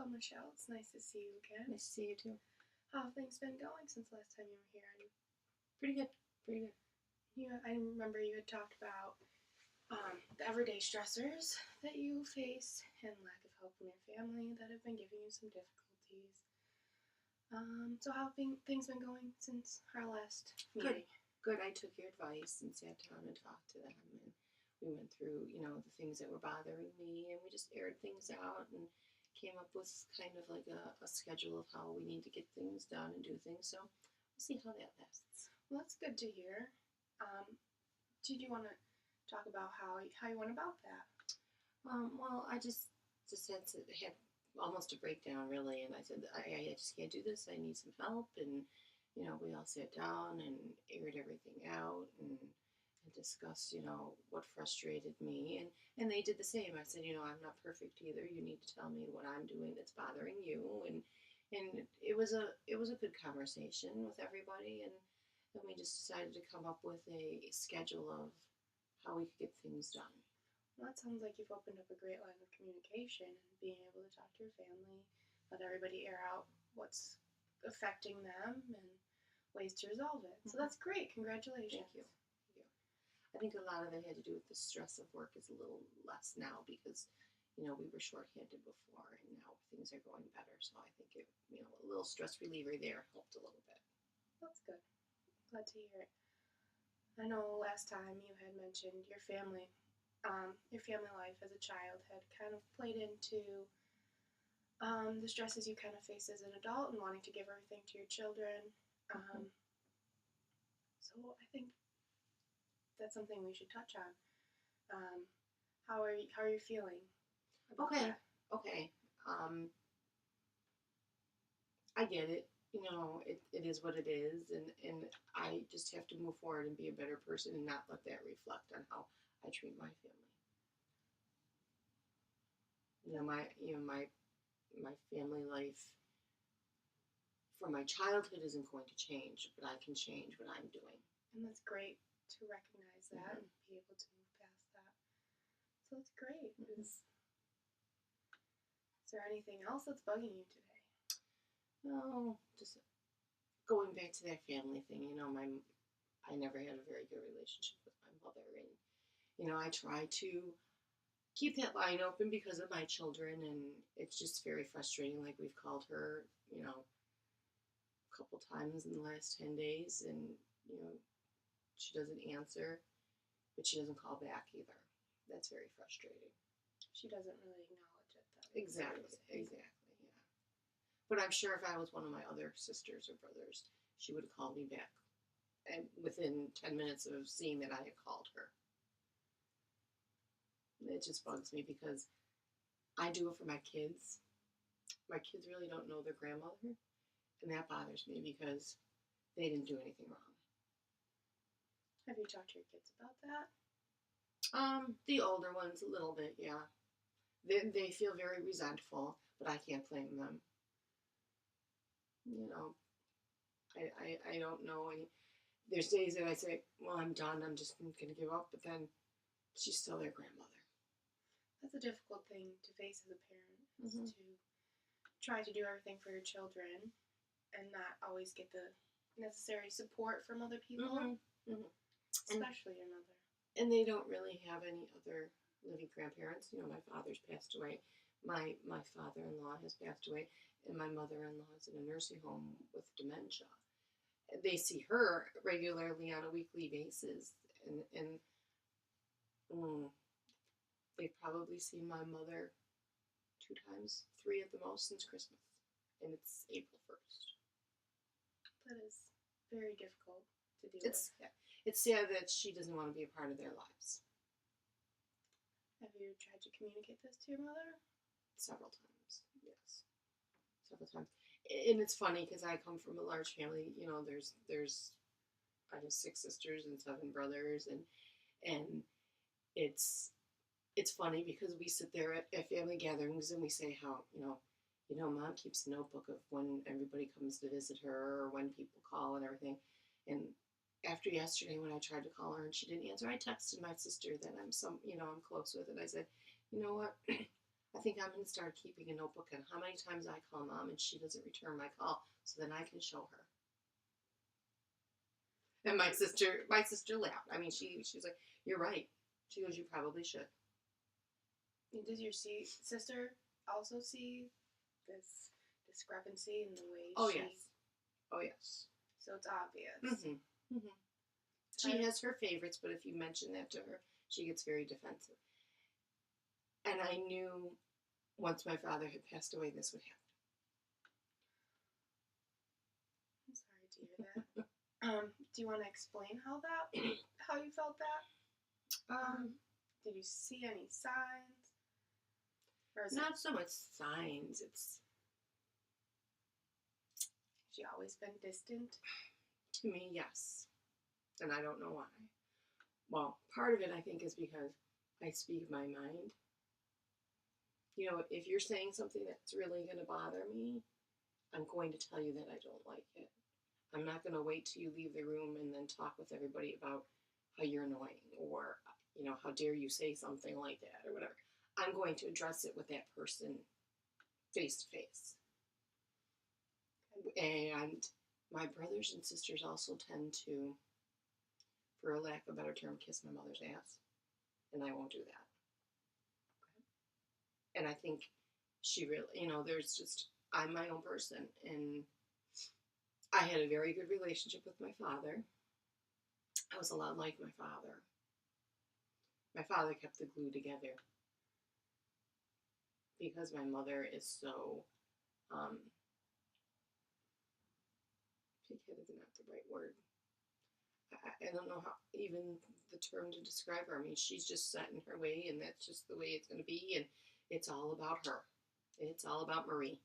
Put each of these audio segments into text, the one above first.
Well, Michelle, it's nice to see you again. Nice to see you too. How have things been going since last time you were here? Pretty good. Pretty good. I remember you had talked about the everyday stressors that you face and lack of help from your family that have been giving you some difficulties. So how have things been going since our last meeting? Good. I took your advice and sat down and talked to them, and we went through, the things that were bothering me, and we just aired things out and came up with kind of like a schedule of how we need to get things done and do things. So we'll see how that lasts. Well, that's good to hear. Did you want to talk about how you went about that? Well, I just had almost a breakdown, really, and I said, I just can't do this. I need some help, and we all sat down and aired everything out and discussed, what frustrated me, and they did the same. I said, I'm not perfect either. You need to tell me what I'm doing that's bothering you, and it was a good conversation with everybody, and we just decided to come up with a schedule of how we could get things done. Well, that sounds like you've opened up a great line of communication and being able to talk to your family, let everybody air out what's affecting them and ways to resolve it. So that's great. Congratulations. Thank you. I think a lot of it had to do with the stress of work is a little less now because, we were shorthanded before and now things are going better. So I think a little stress reliever there helped a little bit. That's good. Glad to hear it. I know last time you had mentioned your family life as a child had kind of played into the stresses you kind of face as an adult and wanting to give everything to your children. So I think that's something we should touch on. How are you feeling about that? Okay. I get it. It is what it is, and I just have to move forward and be a better person and not let that reflect on how I treat my family. My family life from my childhood isn't going to change, but I can change what I'm doing. And that's great to recognize that and be able to move past that. So that's great. Is there anything else that's bugging you today? No, just going back to that family thing. I never had a very good relationship with my mother, and I try to keep that line open because of my children, and it's just very frustrating. Like we've called her, a couple times in the last 10 days, and she doesn't answer, but she doesn't call back either. That's very frustrating. She doesn't really acknowledge it, though. Exactly, yeah. But I'm sure if I was one of my other sisters or brothers, she would have called me back, and within 10 minutes of seeing that I had called her. It just bugs me because I do it for my kids. My kids really don't know their grandmother, and that bothers me because they didn't do anything wrong. Have you talked to your kids about that? The older ones a little bit, yeah. They feel very resentful, but I can't blame them. I don't know any. There's days that I say, well, I'm done, I'm just going to give up, but then she's still their grandmother. That's a difficult thing to face as a parent, is to try to do everything for your children and not always get the necessary support from other people, especially your mother. And they don't really have any other living grandparents. My father's passed away. My father-in-law has passed away, and my mother-in-law is in a nursing home with dementia. They see her regularly on a weekly basis, and they've probably seen my mother 2 times, 3 at the most since Christmas, and it's April 1st. That is very difficult to deal with. Yeah. It's sad that she doesn't want to be a part of their lives. Have you tried to communicate this to your mother? Several times, yes. Several times. And it's funny because I come from a large family. There's I have 6 sisters and 7 brothers, and it's funny because we sit there at family gatherings and we say how, Mom keeps a notebook of when everybody comes to visit her or when people call and everything. And after yesterday when I tried to call her and she didn't answer, I texted my sister that I'm close with, and I said, you know what? I think I'm going to start keeping a notebook on how many times I call Mom and she doesn't return my call, so then I can show her. And my sister laughed. I mean, she was like, "You're right." She goes, "You probably should." Does your sister also see this discrepancy in the way Oh she... yes, oh yes. So it's obvious. Mm-hmm. Mm-hmm. She has her favorites, but if you mention that to her, she gets very defensive. And I knew once my father had passed away, this would happen. I'm sorry to hear that. Do you want to explain how you felt that? Did you see any signs? Or is not so much signs. It's she always been distant? To me, yes. And I don't know why. Well, part of it I think is because I speak my mind. You know, if you're saying something that's really going to bother me, I'm going to tell you that I don't like it. I'm not going to wait till you leave the room and then talk with everybody about how you're annoying or, you know, how dare you say something like that or whatever. I'm going to address it with that person face to face. And my brothers and sisters also tend to, for a lack of a better term, kiss my mother's ass. And I won't do that. And I think she really, you know, I'm my own person. And I had a very good relationship with my father. I was a lot like my father. My father kept the glue together. Because my mother is so, pig-headed is not the right word. I don't know how, even the term to describe her. I mean, she's just set in her way, and that's just the way it's going to be, and it's all about her. It's all about Marie.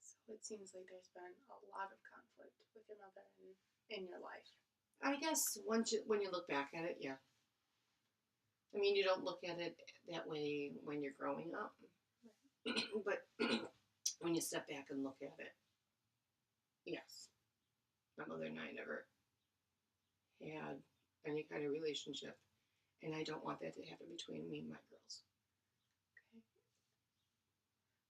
So it seems like there's been a lot of conflict with your mother in your life. I guess when you look back at it, yeah. I mean, you don't look at it that way when you're growing up. Right. But when you step back and look at it, yes. My mother and I never had any kind of relationship, and I don't want that to happen between me and my girls. Okay.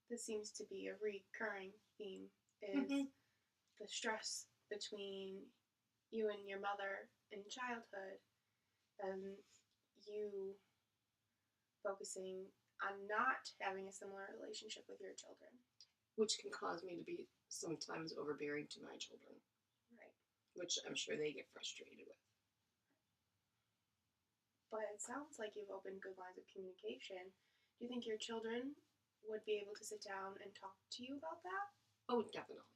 This seems to be a recurring theme, is the stress between you and your mother in childhood, and you focusing on not having a similar relationship with your children. Which can cause me to be sometimes overbearing to my children. Right. Which I'm sure they get frustrated with. But it sounds like you've opened good lines of communication. Do you think your children would be able to sit down and talk to you about that? Oh, definitely.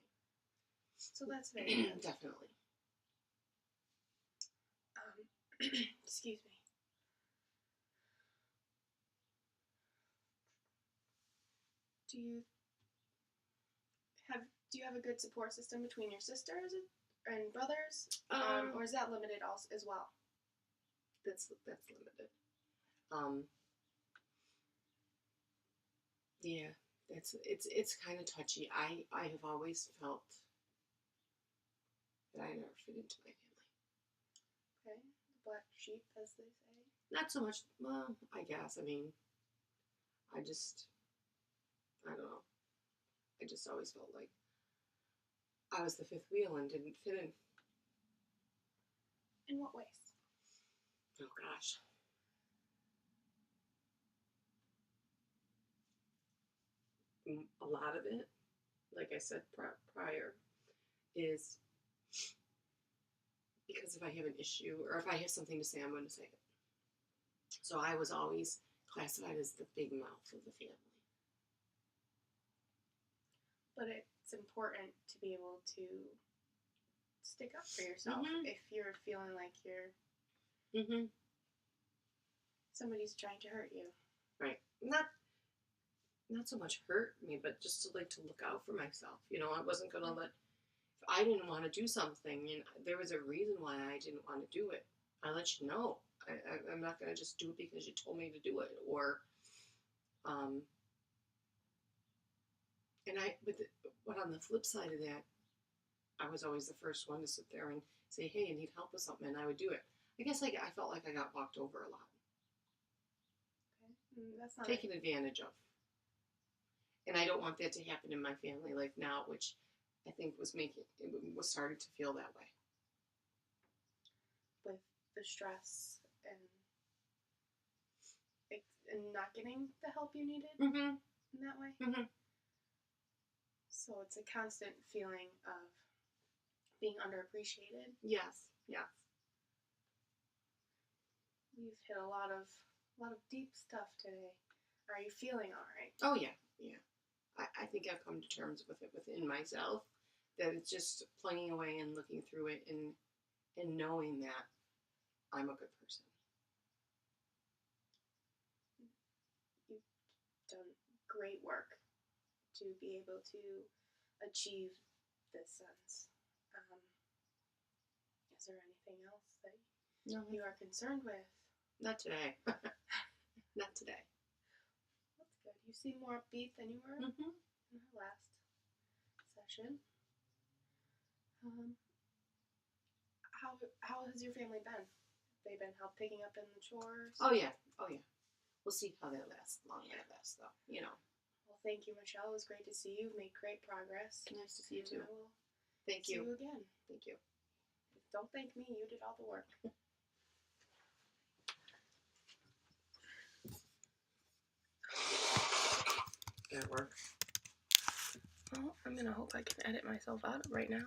So that's very good. Definitely. Excuse me. Do you have a good support system between your sisters and brothers, or is that limited also as well? That's limited. Yeah, it's kind of touchy. I have always felt that I never fit into my family. Okay, the black sheep, as they say. Not so much. Well, I guess. I mean, I don't know. I just always felt like I was the fifth wheel and didn't fit in. In what ways? Oh, gosh. A lot of it, like I said prior, is because if I have an issue or if I have something to say, I'm going to say it. So I was always classified as the big mouth of the family. But it's important to be able to stick up for yourself if you're feeling like you're somebody's trying to hurt you. Right. Not so much hurt me, but just to look out for myself. You know, I wasn't gonna if I didn't want to do something, and there was a reason why I didn't want to do it. I let you know. I'm not gonna just do it because you told me to do it, or but on the flip side of that, I was always the first one to sit there and say, "Hey, I need help with something," and I would do it. I guess I felt like I got walked over a lot. Okay, that's not taken advantage of. And I don't want that to happen in my family life now, which I think was starting to feel that way. With the stress and not getting the help you needed Mm-hmm. in that way. Mm-hmm. So it's a constant feeling of being underappreciated. Yes. Yes. We've hit a lot of deep stuff today. Are you feeling all right? Oh yeah. Yeah. I think I've come to terms with it within myself, that it's just plugging away and looking through it and knowing that I'm a good person. You've done great work to be able to achieve this sense. Is there anything else that you are concerned with? Not today. Not today. That's good. You seem more upbeat than you were Mm-hmm. in our last session. How has your family been? They been help picking up in the chores? Oh yeah. Oh yeah. We'll see how that lasts. Long that lasts, though. You know. Well, thank you, Michelle. It was great to see you. You've made great progress. Nice to see you too. I will Thank see you. you again. Thank you. Don't thank me. You did all the work. That work. Well, I'm gonna hope I can edit myself out right now.